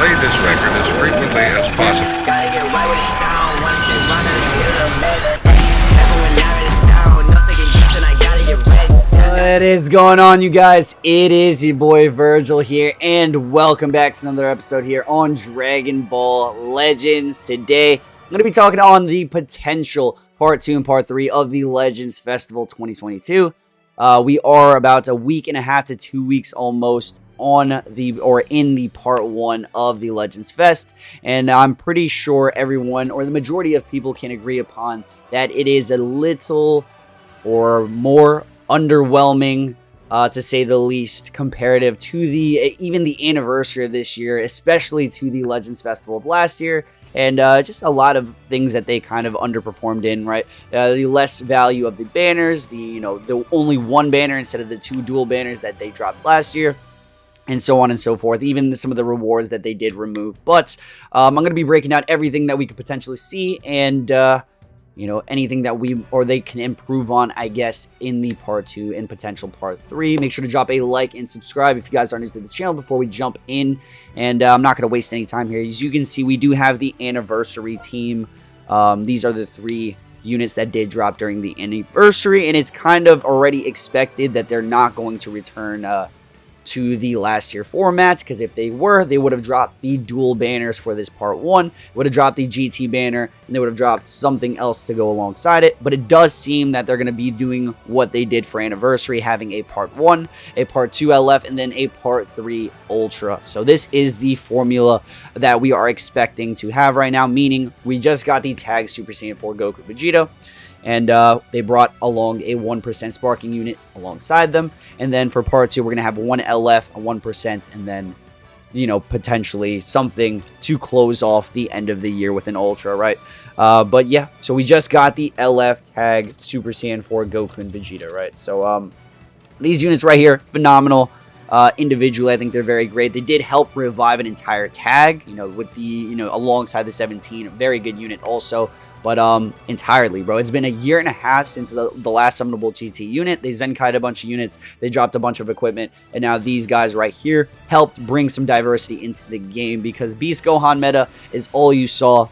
play this record as frequently as possible. Gotta get right when it's down. One shit running, get a med. Everyone now it's down. No second guessing, I gotta get ready. What is going on, you guys? It is your boy Virgil here, and welcome back to another episode here on Dragon Ball Legends. Today, I'm going to be talking on the potential Part 2 and Part 3 of the Legends Festival 2022. We are about a week and a half to 2 weeks almost in the Part 1 of the Legends Fest, and I'm pretty sure everyone, or the majority of people, can agree upon that it is a little or more underwhelming, to say the least, comparative to even the anniversary of this year, especially to the Legends Festival of last year, and just a lot of things that they kind of underperformed in, right? The less value of the banners, the only one banner instead of the two dual banners that they dropped last year, and so on and so forth. Even some of the rewards that they did remove. But I'm going to be breaking out everything that we could potentially see, and anything that they can improve on, I guess, in the Part 2 and potential Part 3. Make sure to drop a like and subscribe if you guys are new to the channel before we jump in. And I'm not going to waste any time here. As you can see, we do have the anniversary team. These are the 3 units that did drop during the anniversary, and it's kind of already expected that they're not going to return to the last year format, because if they were, they would have dropped the dual banners for this Part 1, would have dropped the GT banner, and they would have dropped something else to go alongside it. But it does seem that they're going to be doing what they did for anniversary, having a Part 1, a Part 2 LF, and then a Part 3 Ultra. So this is the formula that we are expecting to have right now, meaning we just got the tag Super Saiyan 4 Goku Vegeta, and they brought along a 1% sparking unit alongside them. And then for Part 2, we're going to have one LF, a 1%, and then, potentially something to close off the end of the year with an Ultra, right? But yeah, so we just got the LF tag Super Saiyan 4 Goku and Vegeta, right? So these units right here, phenomenal. Individually, I think they're very great. They did help revive an entire tag, with the, alongside the 17, a very good unit also. But entirely, bro, it's been a year and a half since the last summonable GT unit. They Zenkai'd a bunch of units, they dropped a bunch of equipment, and now these guys right here helped bring some diversity into the game, because Beast Gohan meta is all you saw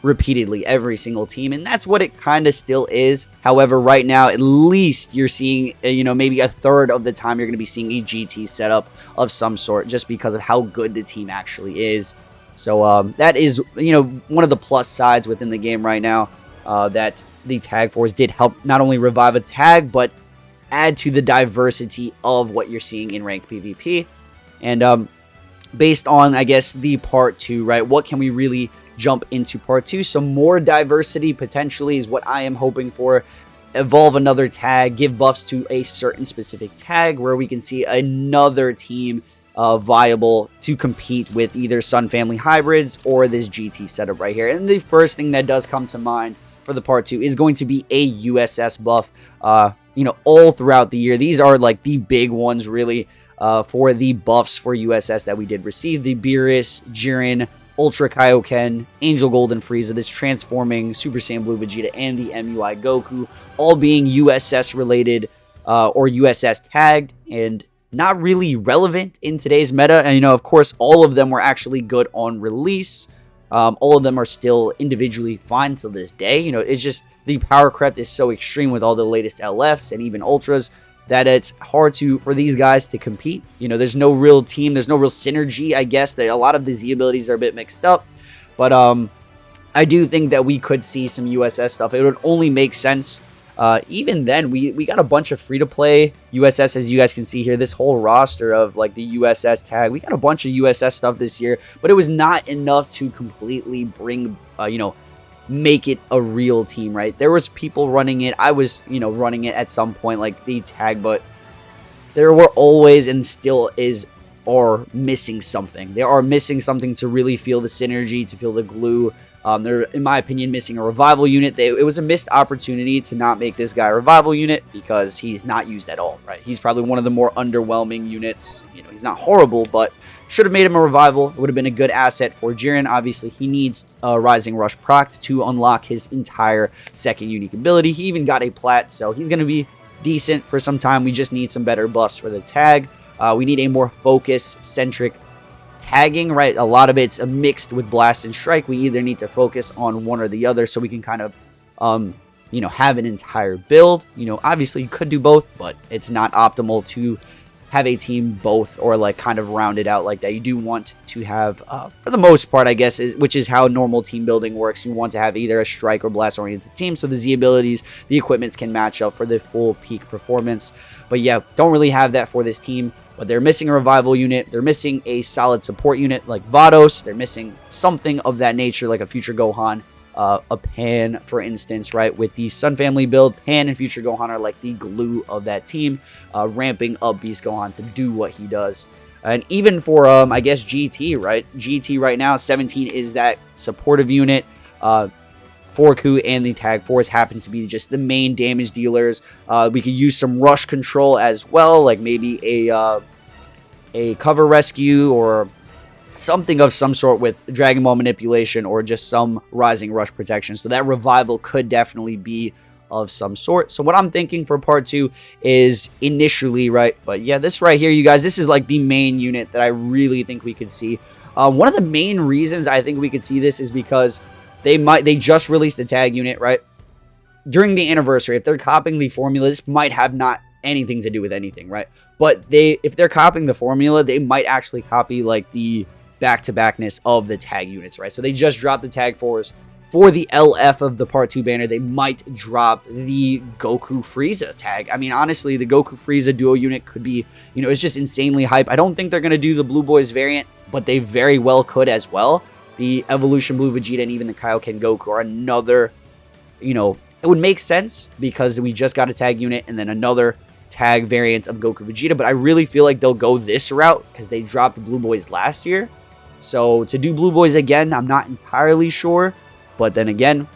repeatedly every single team, and that's what it kind of still is. However, right now, at least you're seeing, maybe a third of the time you're going to be seeing a GT setup of some sort, just because of how good the team actually is. So that is, one of the plus sides within the game right now, that the Tag Force did help not only revive a tag, but add to the diversity of what you're seeing in ranked PvP. And based on, I guess, the Part 2, right, what can we really jump into Part 2? Some more diversity potentially is what I am hoping for. Evolve another tag, give buffs to a certain specific tag, where we can see another team viable to compete with either Sun Family Hybrids or this GT setup right here. And the first thing that does come to mind for the Part 2 is going to be a USS buff, all throughout the year. These are like the big ones, really, for the buffs for USS that we did receive. The Beerus, Jiren, Ultra Kaioken, Angel Golden Frieza, this transforming Super Saiyan Blue Vegeta, and the MUI Goku, all being USS related or USS tagged, and not really relevant in today's meta. And, of course, all of them were actually good on release. All of them are still individually fine to this day. It's just the power creep is so extreme with all the latest LFs and even Ultras that it's hard for these guys to compete. There's no real team. There's no real synergy, I guess. A lot of the Z abilities are a bit mixed up. But I do think that we could see some USS stuff. It would only make sense. Even then, we got a bunch of free-to-play USS, as you guys can see here. This whole roster of, like, the USS tag. We got a bunch of USS stuff this year, but it was not enough to completely bring, make it a real team, right? There was people running it. I was, running it at some point, like the tag, but there were always and still are missing something. They are missing something to really feel the synergy, to feel the glue. They're, in my opinion, missing a revival unit. It was a missed opportunity to not make this guy a revival unit, because he's not used at all, right? He's probably one of the more underwhelming units. He's not horrible, but should have made him a revival. It would have been a good asset for Jiren. Obviously, he needs Rising Rush proc to unlock his entire second unique ability. He even got a plat, so he's going to be decent for some time. We just need some better buffs for the tag. We need a more focus-centric tagging, right? A lot of it's mixed with blast and strike. We either need to focus on one or the other so we can kind of, have an entire build. Obviously you could do both, but it's not optimal to have a team both or like kind of round it out like that. You do want to have, for the most part, I guess, which is how normal team building works. You want to have either a strike or blast oriented team so the Z abilities, the equipments can match up for the full peak performance. But yeah, don't really have that for this team. But they're missing a revival unit. They're missing a solid support unit like Vados. They're missing something of that nature like a future Gohan. A Pan, for instance, right? With the Sun Family build, Pan and Future Gohan are like the glue of that team, ramping up Beast Gohan to do what he does. And even for, I guess, GT, right? GT right now, 17 is that supportive unit. Forku and the Tag Force happen to be just the main damage dealers. We could use some rush control as well, like maybe a cover rescue or something of some sort with Dragon Ball manipulation or just some rising rush protection. So that revival could definitely be of some sort. So what I'm thinking for part 2 is initially, right? But yeah, this right here, you guys, this is like the main unit that I really think we could see. One of the main reasons I think we could see this is because they just released the tag unit, right? During the anniversary, if they're copying the formula, this might have not anything to do with anything, right? But if they're copying the formula, they might actually copy like the back-to-backness of the tag units, right? So they just dropped the tag force. For the LF of the part 2 banner, they might drop the Goku Frieza tag. I mean, honestly, the Goku Frieza duo unit could be, it's just insanely hype. I don't think they're going to do the Blue Boys variant, but they very well could as well. The Evolution Blue Vegeta and even the Kaioken Goku are another, it would make sense because we just got a tag unit and then another tag variant of Goku Vegeta, but I really feel like they'll go this route because they dropped the Blue Boys last year. So to do Blue Boys again, I'm not entirely sure. But then again,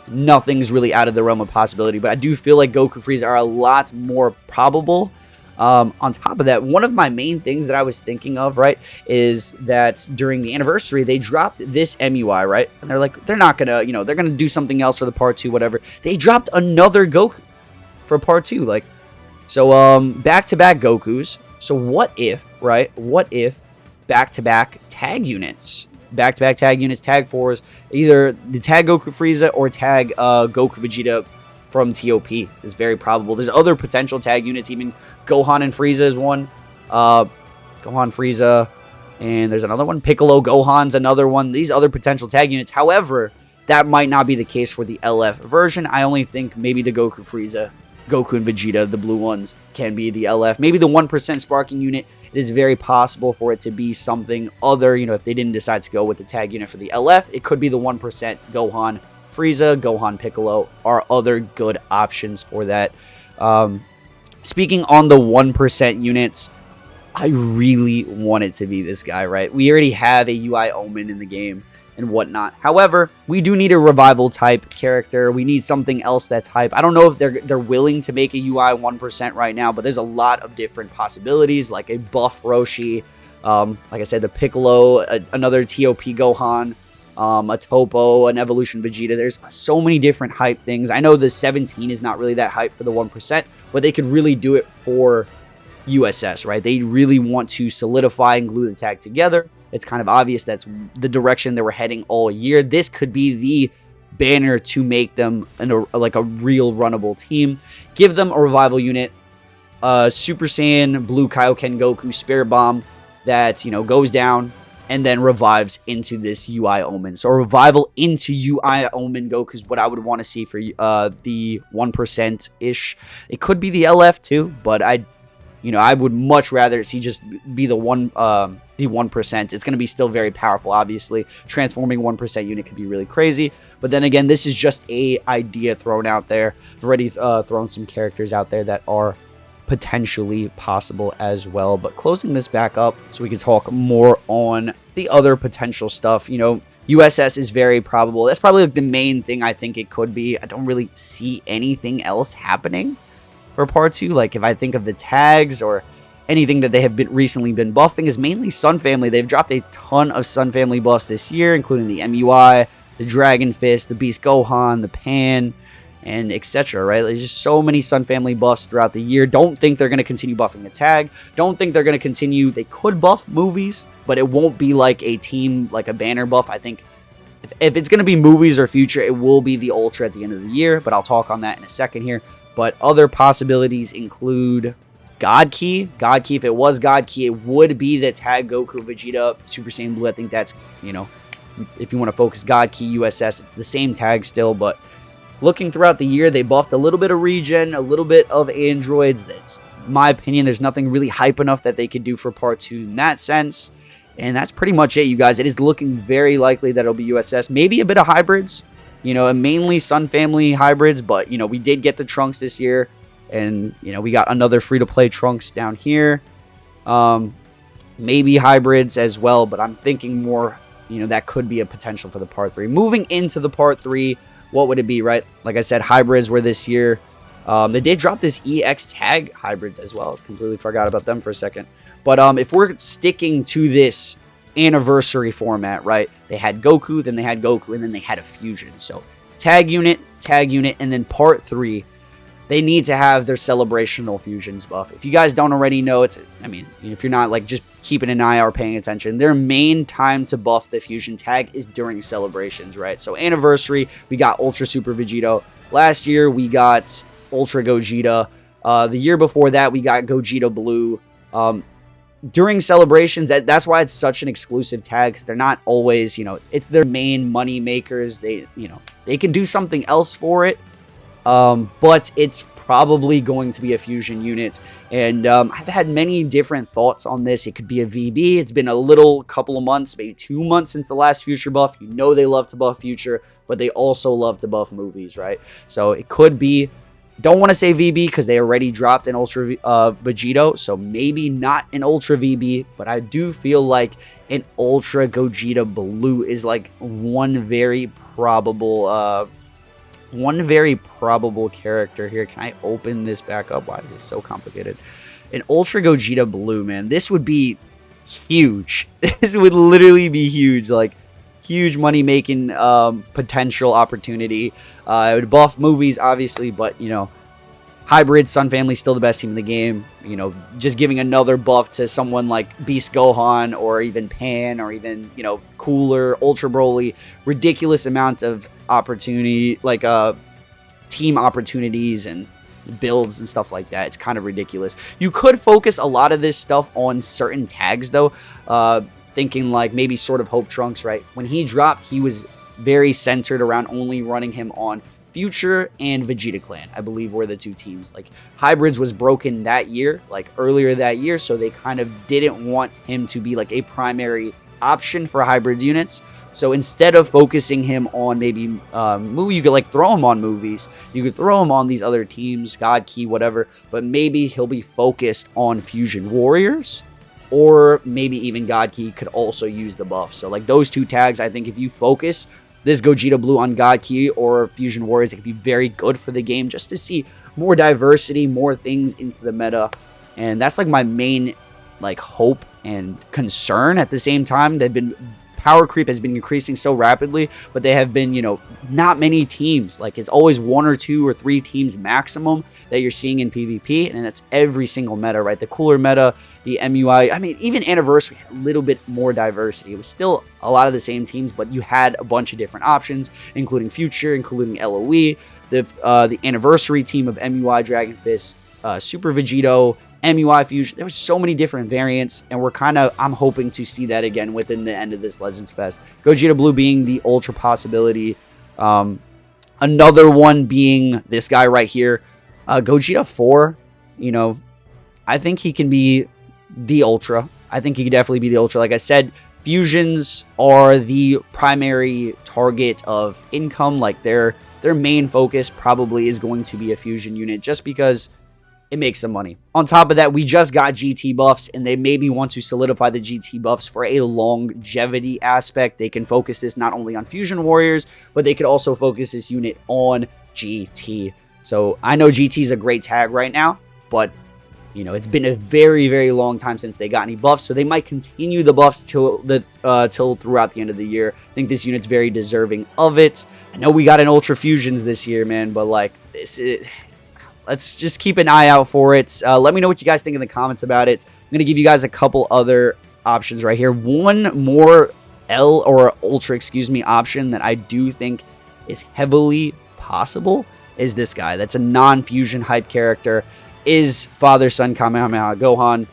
nothing's really out of the realm of possibility. But I do feel like Goku Frieza are a lot more probable. On top of that, one of my main things that I was thinking of, right, is that during the anniversary, they dropped this MUI, right? And they're like, they're not going to, they're going to do something else for the part 2, whatever. They dropped another Goku for part 2. Like, so back-to-back Gokus. So what if, right, back-to-back tag units, tag 4s, either the tag Goku Frieza or tag Goku Vegeta from TOP is very probable. There's other potential tag units, even Gohan and Frieza is one, Gohan Frieza, and there's another one, Piccolo Gohan's another one. These other potential tag units, however, that might not be the case for the LF version. I only think maybe the Goku Frieza, Goku and Vegeta, the blue ones, can be the LF. Maybe the 1% sparking unit, it is very possible for it to be something other. If they didn't decide to go with the tag unit for the LF, it could be the 1% Gohan Frieza, Gohan Piccolo are other good options for that. Speaking on the 1% units, I really want it to be this guy, right? We already have a UI Omen in the game and whatnot. However, we do need a revival type character. We need something else that's hype. I don't know if they're willing to make a UI 1% right now, but there's a lot of different possibilities, like a buff Roshi, like I said, the Piccolo, another TOP Gohan, a Topo, an Evolution Vegeta. There's so many different hype things. I know the 17 is not really that hype for the 1%, but they could really do it for USS, right? They really want to solidify and glue the tag together. It's kind of obvious that's the direction they were heading all year. This could be the banner to make them like a real runnable team. Give them a revival unit, Super Saiyan Blue Kaioken Goku Spirit Bomb that, goes down and then revives into this UI Omen. So a revival into UI Omen Goku is what I would want to see for the 1%-ish. It could be the LF too, but I would much rather see just be the 1%. It's going to be still very powerful, obviously. Transforming 1% unit could be really crazy. But then again, this is just a idea thrown out there. I've already thrown some characters out there that are potentially possible as well. But closing this back up so we can talk more on the other potential stuff. USS is very probable. That's probably like the main thing I think it could be. I don't really see anything else happening for part 2. Like if I think of the tags or anything that they have recently been buffing is mainly Sun Family. They've dropped a ton of Sun Family buffs this year, including the MUI, the Dragon Fist, the Beast Gohan, the Pan, and etc. Right? There's just so many Sun Family buffs throughout the year. Don't think they're going to continue buffing the tag. Don't think they're going to continue. They could buff movies, but it won't be like a team, like a banner buff. I think if it's going to be movies or future, it will be the Ultra at the end of the year, but I'll talk on that in a second here. But other possibilities include God Key. God Key, if it was God Key, it would be the tag Goku, Vegeta, Super Saiyan Blue. I think that's, if you want to focus God Key, USS, it's the same tag still, but looking throughout the year, they buffed a little bit of regen, a little bit of androids. That's my opinion. There's nothing really hype enough that they could do for part 2 in that sense. And that's pretty much it, you guys. It is looking very likely that it'll be USS. Maybe a bit of hybrids, mainly Sun Family hybrids. But, we did get the Trunks this year. And, we got another free-to-play Trunks down here. Maybe hybrids as well. But I'm thinking more, that could be a potential for the part 3. Moving into the part 3, what would it be, right? Like I said, hybrids were this year. They did drop this EX tag hybrids as well. Completely forgot about them for a second. But if we're sticking to this anniversary format, right? They had Goku, then they had Goku, and then they had a fusion. So tag unit, and then part 3, they need to have their celebrational fusions buff. If you guys don't already know, if you're not like just keeping an eye out or paying attention, their main time to buff the fusion tag is during celebrations, right? So anniversary, we got Ultra Super Vegito. Last year, we got Ultra Gogeta. The year before that, we got Gogeta Blue. During celebrations, that's why it's such an exclusive tag, because they're not always, it's their main money makers. They can do something else for it, but it's probably going to be a fusion unit. And I've had many different thoughts on this. It could be a VB. It's been a couple of months, maybe 2 months since the last Future buff. They love to buff Future, but they also love to buff movies, right? So it could be. Don't want to say VB because they already dropped an Ultra Vegito, so maybe not an Ultra VB, but I do feel like an Ultra Gogeta Blue is like one very probable character here. Can I open this back up? Why is this so complicated? An Ultra Gogeta Blue, man. This would be huge. This would literally be huge. Like, huge money-making potential opportunity. It would buff movies, obviously, but, hybrid, Sun Family, still the best team in the game. Just giving another buff to someone like Beast Gohan or even Pan or even, Cooler, Ultra Broly. Ridiculous amount of opportunity, like team opportunities and builds and stuff like that. It's kind of ridiculous. You could focus a lot of this stuff on certain tags, though. Thinking like maybe sort of Hope Trunks, right? When he dropped, he was very centered around only running him on Future and Vegeta Clan, I believe, were the two teams. Like, Hybrids was broken that year, like earlier that year, so they kind of didn't want him to be like a primary option for hybrid units. So instead of focusing him on maybe you could like throw him on movies, you could throw him on these other teams, God Key, whatever, but maybe he'll be focused on Fusion Warriors. Or maybe even God Key could also use the buff. So like those two tags, I think if you focus this Gogeta Blue on God Key or Fusion Warriors, it could be very good for the game just to see more diversity, more things into the meta. And that's like my main like hope and concern at the same time. Power creep has been increasing so rapidly, but they have been, not many teams. Like, it's always 1 or 2 or 3 teams maximum that you're seeing in PvP, and that's every single meta, right? The cooler meta, the MUI, even Anniversary had a little bit more diversity. It was still a lot of the same teams, but you had a bunch of different options, including Future, including LOE, the Anniversary team of MUI, Dragon Fist, Super Vegito, MUI Fusion. There was so many different variants, and I'm hoping to see that again within the end of this Legends Fest. Gogeta Blue being the ultra possibility. Another one being this guy right here. Gogeta 4, I think he can be the ultra. I think he could definitely be the ultra. Like I said, fusions are the primary target of income. Like their main focus probably is going to be a fusion unit just because it makes some money. On top of that, we just got GT buffs, and they maybe want to solidify the GT buffs for a longevity aspect. They can focus this not only on Fusion Warriors, but they could also focus this unit on GT. So I know GT is a great tag right now, but You know, it's been a very, very long time since they got any buffs, so they might continue the buffs till throughout the end of the year. I think this unit's very deserving of it. I know we got an Ultra Fusions this year, man, but like let's just keep an eye out for it. Let me know what you guys think in the comments about it. I'm gonna give you guys a couple other options right here. One more Ultra, option that I do think is heavily possible is this guy. That's a non-fusion hype character. Is Father-Son Kamehameha Gohan.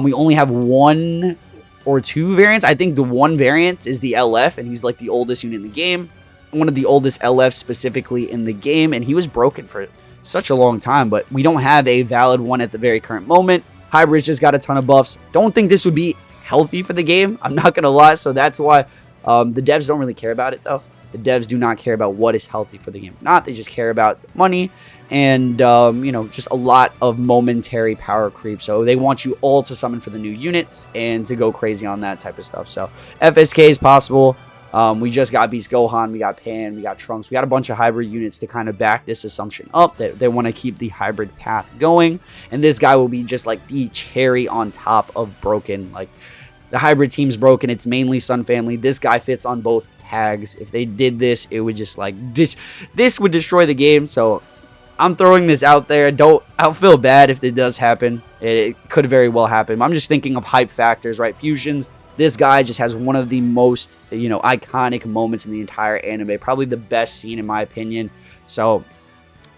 We only have 1 or 2 variants. I think the one variant is the LF, and he's like the oldest unit in the game. One of the oldest LFs specifically in the game, and he was broken for such a long time, but we don't have a valid one at the very current moment. Hybrids just got a ton of buffs. Don't think this would be healthy for the game. I'm not going to lie, so that's why the devs don't really care about it, though. The devs do not care about what is healthy for the game. They just care about money and, you know, just a lot of momentary power creep. So they want you all to summon for the new units and to go crazy on that type of stuff. So FSK is possible. We just got Beast Gohan, we got Pan, we got Trunks. We got a bunch of hybrid units to kind of back this assumption up. They want to keep the hybrid path going. And this guy will be just like the cherry on top of broken. Like, the hybrid team's broken. It's mainly Sun Family. This guy fits on both tags. If they did this, it would just like this would destroy the game. So I'm throwing this out there. I'll feel bad if it does happen. It could very well happen. I'm just thinking of hype factors, right? Fusions. This guy just has one of the most, you know, iconic moments in the entire anime. Probably the best scene in my opinion. So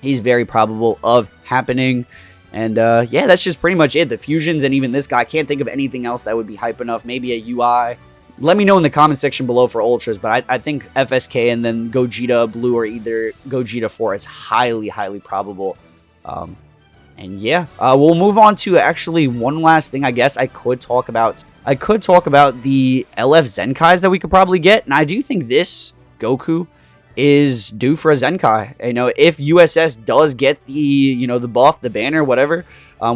he's very probable of happening. And yeah, that's just pretty much it. The fusions and even this guy. I can't think of anything else that would be hype enough. Maybe a UI. Let me know in the comment section below for Ultras. But I think FSK and then Gogeta Blue or either Gogeta 4 is highly, highly probable. And yeah, we'll move on to actually one last thing I guess I could talk about. I could talk about the LF Zenkais that we could probably get. And I do think this Goku is due for a Zenkai. You know, if USS does get the, you know, the buff, the banner, whatever.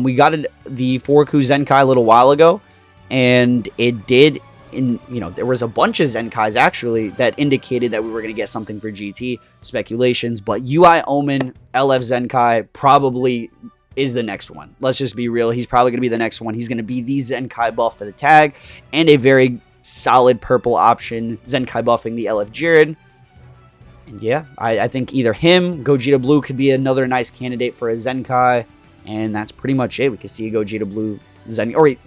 We got the Forku Zenkai a little while ago. And it did, you know, there was a bunch of Zenkais actually that indicated that we were going to get something for GT. Speculations. But UI Omen, LF Zenkai probably is the next one. Let's just be real. He's probably going to be the next one. He's going to be the Zenkai buff for the tag. And a very solid purple option. Zenkai buffing the LF Jiren. And yeah, I think either him, Gogeta Blue could be another nice candidate for a Zenkai. And that's pretty much it. We could see a Gogeta Blue Zenkai. Or,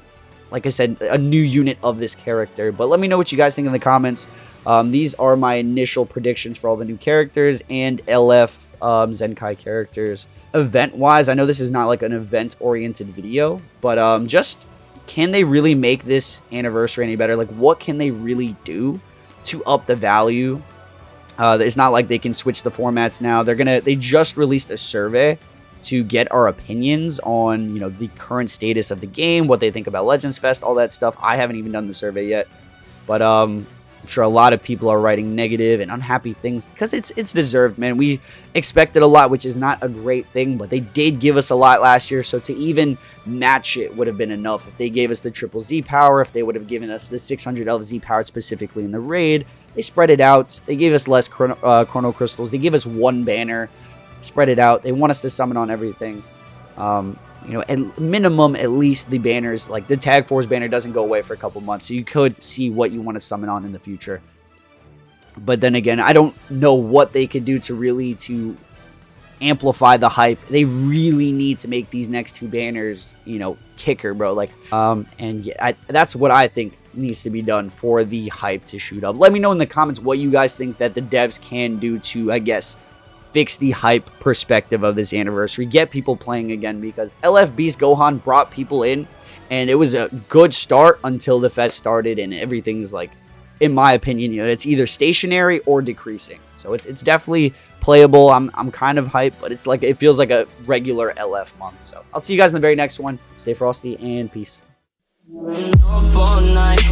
like I said, a new unit of this character. But let me know what you guys think in the comments. These are my initial predictions for all the new characters and LF Zenkai characters. Event-wise, I know this is not like an event-oriented video. But just, can they really make this anniversary any better? Like, what can they really do to up the value? It's not like they can switch the formats now. They just released a survey to get our opinions on, you know, the current status of the game, what they think about Legends Fest, all that stuff. I haven't even done the survey yet, but I'm sure a lot of people are writing negative and unhappy things because it's deserved, man. We expected a lot, which is not a great thing, but they did give us a lot last year, so to even match it would have been enough. If they gave us the triple Z power, if they would have given us the 600 LZ power specifically in the raid, they spread it out. They gave us less chrono crystals. They gave us one banner. Spread it out. They want us to summon on everything. You know, at minimum, at least the banners, like the Tag Force banner doesn't go away for a couple months. So you could see what you want to summon on in the future. But then again, I don't know what they could do to amplify the hype. They really need to make these next 2 banners, you know, kicker, bro. Like, and yeah, that's what I think needs to be done for the hype to shoot up. Let me know in the comments what you guys think that the devs can do to, I guess, fix the hype perspective of this anniversary. Get people playing again, because LF Beast Gohan brought people in, and it was a good start until the fest started, and everything's like, in my opinion, you know, it's either stationary or decreasing. So it's definitely playable. I'm kind of hyped, but it's like, it feels like a regular LF month. So I'll see you guys in the very next one. Stay frosty and peace. Up all night,